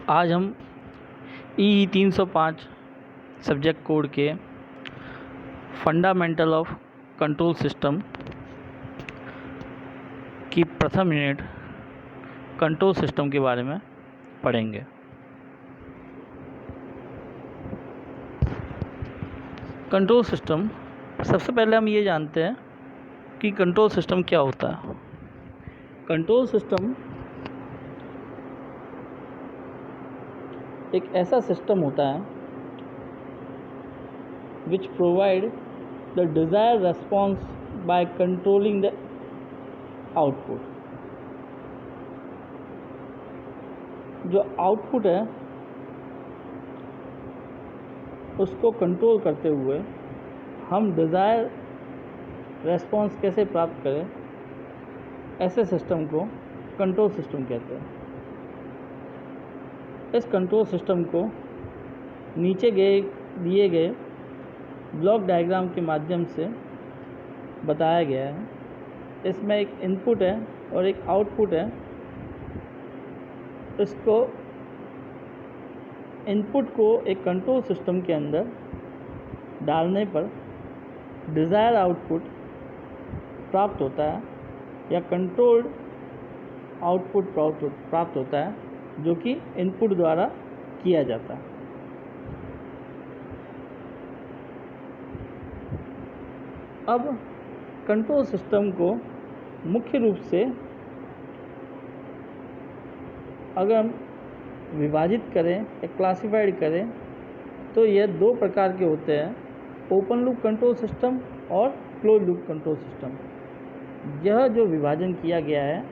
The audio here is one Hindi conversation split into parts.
आज हम ई 305 सब्जेक्ट कोड के फंडामेंटल ऑफ कंट्रोल सिस्टम की प्रथम यूनिट कंट्रोल सिस्टम के बारे में पढ़ेंगे। कंट्रोल सिस्टम, सबसे पहले हम ये जानते हैं कि कंट्रोल सिस्टम क्या होता है। कंट्रोल सिस्टम एक ऐसा सिस्टम होता है which provide the desired response by controlling the output। जो आउटपुट है उसको कंट्रोल करते हुए हम डिज़ायर रेस्पॉन्स कैसे प्राप्त करें, ऐसे सिस्टम को कंट्रोल सिस्टम कहते हैं। इस कंट्रोल सिस्टम को नीचे दिए गए ब्लॉक डायग्राम के माध्यम से बताया गया है। इसमें एक इनपुट है और एक आउटपुट है। इसको इनपुट को एक कंट्रोल सिस्टम के अंदर डालने पर डिज़ायर आउटपुट प्राप्त होता है या कंट्रोल्ड आउटपुट प्राप्त होता है, जो कि इनपुट द्वारा किया जाता है। अब कंट्रोल सिस्टम को मुख्य रूप से अगर हम विभाजित करें या क्लासिफाइड करें तो यह दो प्रकार के होते हैं, ओपन लूप कंट्रोल सिस्टम और क्लोज लूप कंट्रोल सिस्टम। यह जो विभाजन किया गया है,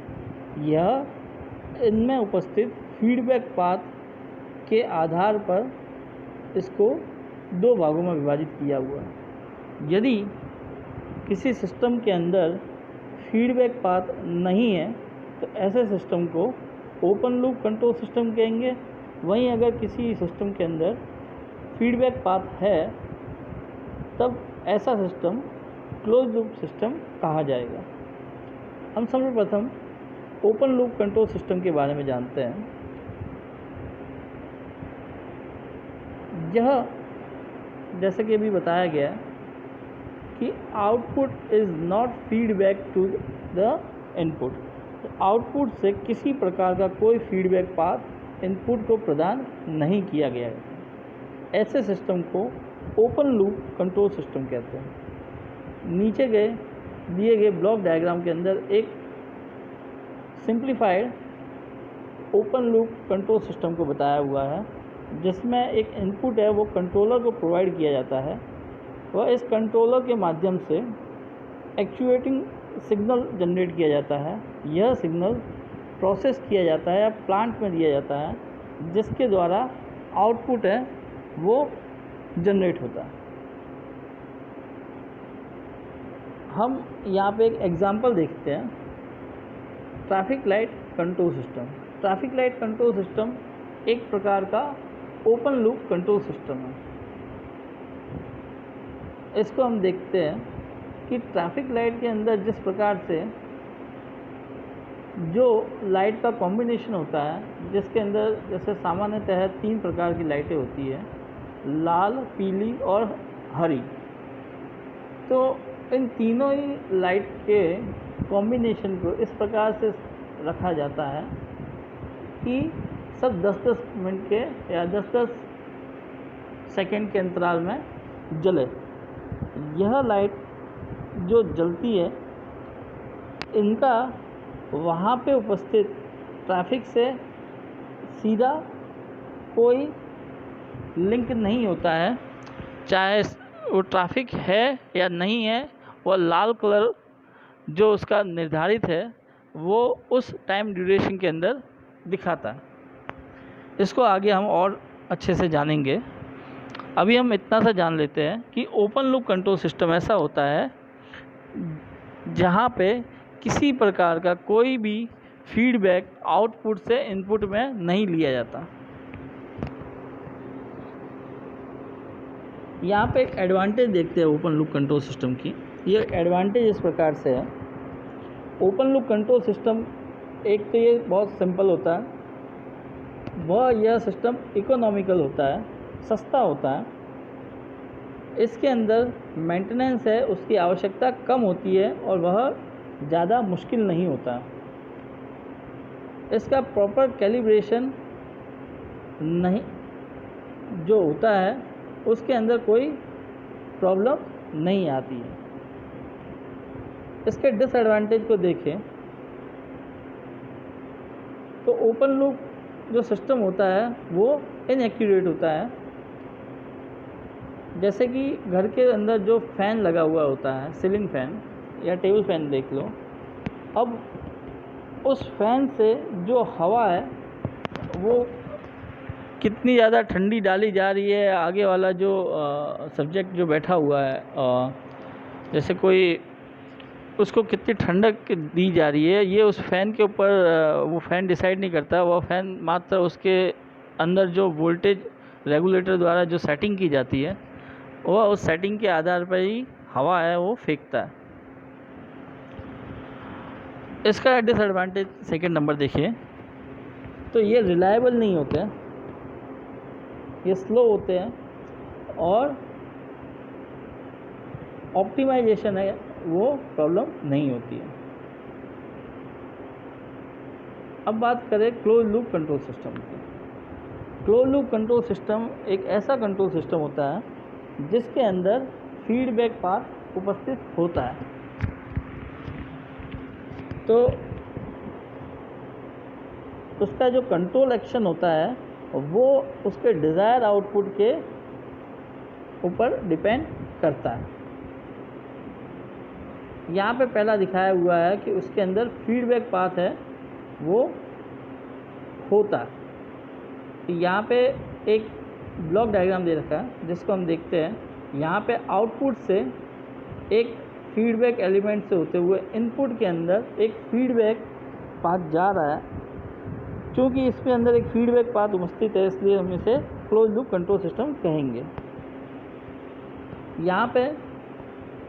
यह इनमें उपस्थित फीडबैक पाथ के आधार पर इसको दो भागों में विभाजित किया हुआ है। यदि किसी सिस्टम के अंदर फीडबैक पाथ नहीं है तो ऐसे सिस्टम को ओपन लूप कंट्रोल सिस्टम कहेंगे। वहीं अगर किसी सिस्टम के अंदर फीडबैक पाथ है तब ऐसा सिस्टम क्लोज लूप सिस्टम कहा जाएगा। हम सर्वप्रथम ओपन लूप कंट्रोल सिस्टम के बारे में जानते हैं। यह जैसे कि अभी बताया गया कि output is not feedback to the input. तो आउटपुट से किसी प्रकार का कोई फीडबैक पाथ इनपुट को प्रदान नहीं किया गया है। ऐसे सिस्टम को ओपन लूप कंट्रोल सिस्टम कहते हैं। नीचे दिए गए ब्लॉक डायग्राम के अंदर एक simplified open loop control system को बताया हुआ है, जिसमें एक इनपुट है वो कंट्रोलर को प्रोवाइड किया जाता है। वह इस कंट्रोलर के माध्यम से एक्चुएटिंग सिग्नल जनरेट किया जाता है। यह सिग्नल प्रोसेस किया जाता है या प्लांट में दिया जाता है, जिसके द्वारा आउटपुट है वो जनरेट होता है। हम यहाँ पे एक एग्जांपल देखते हैं, traffic light control system. Traffic light control system एक प्रकार का ओपन लूप कंट्रोल सिस्टम है। इसको हम देखते हैं कि ट्रैफिक लाइट के अंदर जिस प्रकार से जो लाइट का कॉम्बिनेशन होता है, जिसके अंदर जैसे सामान्यतः 3 प्रकार की लाइटें होती है, लाल, पीली और हरी। तो इन तीनों ही लाइट के कॉम्बिनेशन को इस प्रकार से रखा जाता है कि सब 10-10 मिनट के या 10-10 सेकेंड के अंतराल में जले। यह लाइट जो जलती है, इनका वहाँ पे उपस्थित ट्रैफिक से सीधा कोई लिंक नहीं होता है। चाहे वो ट्रैफिक है या नहीं है, वह लाल कलर जो उसका निर्धारित है वो उस टाइम ड्यूरेशन के अंदर दिखाता है। इसको आगे हम और अच्छे से जानेंगे। अभी हम इतना सा जान लेते हैं कि ओपन लूप कंट्रोल सिस्टम ऐसा होता है जहाँ पे किसी प्रकार का कोई भी फीडबैक आउटपुट से इनपुट में नहीं लिया जाता। यहाँ पे एक एडवांटेज देखते हैं ओपन लूप कंट्रोल सिस्टम की। ये एडवांटेज इस प्रकार से है, ओपन लूप कंट्रोल सिस्टम एक तो ये बहुत सिंपल होता है यह सिस्टम इकोनॉमिकल होता है, सस्ता होता है। इसके अंदर मेंटेनेंस है उसकी आवश्यकता कम होती है और वह ज़्यादा मुश्किल नहीं होता। इसका प्रॉपर कैलिब्रेशन नहीं जो होता है उसके अंदर कोई प्रॉब्लम नहीं आती है। इसके डिसएडवांटेज को देखें तो ओपन लूप जो सिस्टम होता है वो इनएक्यूरेट होता है। जैसे कि घर के अंदर जो फ़ैन लगा हुआ होता है, सीलिंग फ़ैन या टेबल फ़ैन देख लो, अब उस फ़ैन से जो हवा है वो कितनी ज़्यादा ठंडी डाली जा रही है। आगे वाला जो सब्जेक्ट जो बैठा हुआ है, जैसे कोई उसको कितनी ठंडक दी जा रही है, ये उस फ़ैन के ऊपर वो फ़ैन डिसाइड नहीं करता। वो फ़ैन मात्र उसके अंदर जो वोल्टेज रेगुलेटर द्वारा जो सेटिंग की जाती है वह उस सेटिंग के आधार पर ही हवा है वो फेंकता है। इसका डिसएडवांटेज सेकंड नंबर देखिए तो ये रिलायबल नहीं होते हैं, ये स्लो होते हैं और ऑप्टिमाइजेशन है वो प्रॉब्लम नहीं होती है। अब बात करें क्लोज लूप कंट्रोल सिस्टम की। क्लोज लूप कंट्रोल सिस्टम एक ऐसा कंट्रोल सिस्टम होता है जिसके अंदर फीडबैक पाथ उपस्थित होता है। तो उसका जो कंट्रोल एक्शन होता है वो उसके डिज़ायर आउटपुट के ऊपर डिपेंड करता है। यहाँ पे पहला दिखाया हुआ है कि उसके अंदर फीडबैक पाथ है वो होता है। तो यहाँ पे एक ब्लॉक डायग्राम दे रखा है जिसको हम देखते हैं। यहाँ पे आउटपुट से एक फीडबैक एलिमेंट से होते हुए इनपुट के अंदर एक फीडबैक पाथ जा रहा है। क्योंकि इसके अंदर एक फीडबैक पाथ उपस्थित है इसलिए हम इसे क्लोज लूप कंट्रोल सिस्टम कहेंगे। यहाँ पे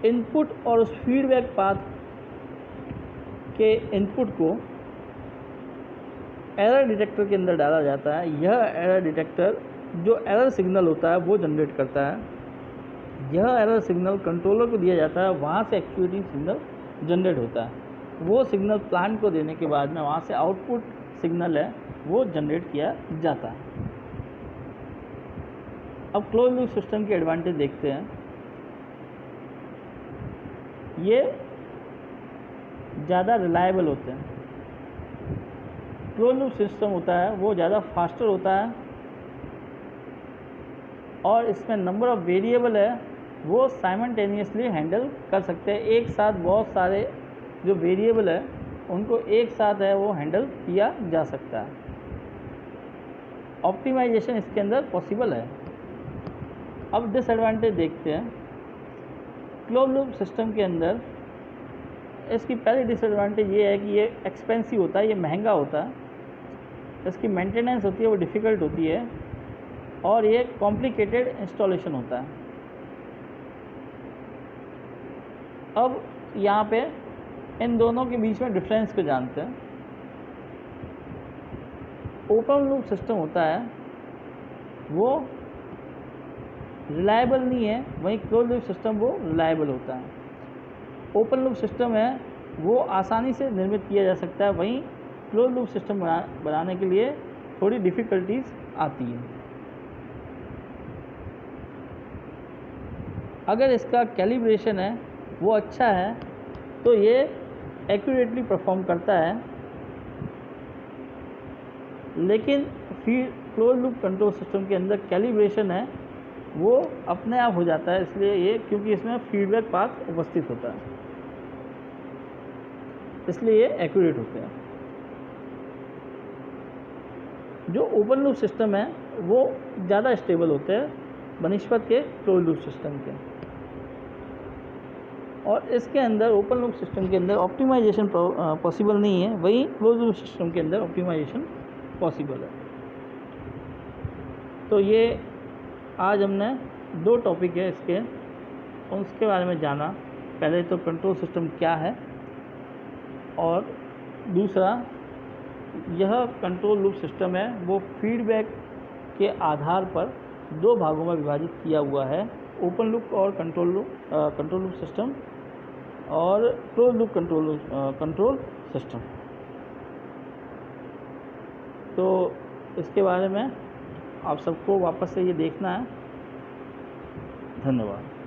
इनपुट और उस फीडबैक पाथ के इनपुट को एरर डिटेक्टर के अंदर डाला जाता है। यह एरर डिटेक्टर जो एरर सिग्नल होता है वो जनरेट करता है। यह एरर सिग्नल कंट्रोलर को दिया जाता है, वहाँ से एक्चुएटिंग सिग्नल जनरेट होता है। वो सिग्नल प्लांट को देने के बाद में वहाँ से आउटपुट सिग्नल है वो जनरेट किया जाता है। अब क्लोज लूप सिस्टम के एडवांटेज देखते हैं। ये ज़्यादा रिलायबल होते हैं। क्लोज लूप सिस्टम होता है वो ज़्यादा फास्टर होता है और इसमें नंबर ऑफ़ वेरिएबल है वो साइमल्टेनियसली हैंडल कर सकते हैं। एक साथ बहुत सारे जो वेरिएबल है उनको एक साथ है वो हैंडल किया जा सकता है। ऑप्टिमाइजेशन इसके अंदर पॉसिबल है। अब डिसएडवांटेज देखते हैं। क्लोज लूप सिस्टम के अंदर इसकी पहली डिसएडवांटेज ये है कि ये एक्सपेंसिव होता है, ये महंगा होता है। इसकी मेंटेनेंस होती है वो डिफ़िकल्ट होती है और ये कॉम्प्लिकेटेड इंस्टॉलेशन होता है। अब यहाँ पे इन दोनों के बीच में डिफरेंस को जानते हैं। ओपन लूप सिस्टम होता है वो रिलायबल नहीं है, वहीं क्लोज लूप सिस्टम वो रिलायबल होता है। ओपन लूप सिस्टम है वो आसानी से निर्मित किया जा सकता है, वहीं क्लोज लूप सिस्टम बनाने के लिए थोड़ी डिफ़िकल्टीज आती है। अगर इसका कैलिब्रेशन है वो अच्छा है तो ये एक्यूरेटली परफॉर्म करता है, लेकिन फिर क्लोज लूप कंट्रोल सिस्टम के अंदर कैलिब्रेशन है वो अपने आप हो जाता है, इसलिए ये क्योंकि इसमें फीडबैक पाथ उपस्थित होता है इसलिए ये एक्यूरेट होते हैं। जो ओपन लूप सिस्टम है वो ज़्यादा स्टेबल होते हैं बनिस्बत के क्लोज लूप सिस्टम के, और इसके अंदर ओपन लूप सिस्टम के अंदर ऑप्टिमाइजेशन पॉसिबल नहीं है, वहीं क्लोज लूप सिस्टम के अंदर ऑप्टिमाइजेशन पॉसिबल है। तो ये आज हमने दो टॉपिक है इसके उसके बारे में जाना। पहले तो कंट्रोल सिस्टम क्या है और दूसरा यह कंट्रोल लूप सिस्टम है वो फीडबैक के आधार पर दो भागों में विभाजित किया हुआ है, ओपन लूप और कंट्रोल लूप सिस्टम और क्लोज लूप कंट्रोल सिस्टम। तो इसके बारे में आप सबको वापस से ये देखना है। धन्यवाद।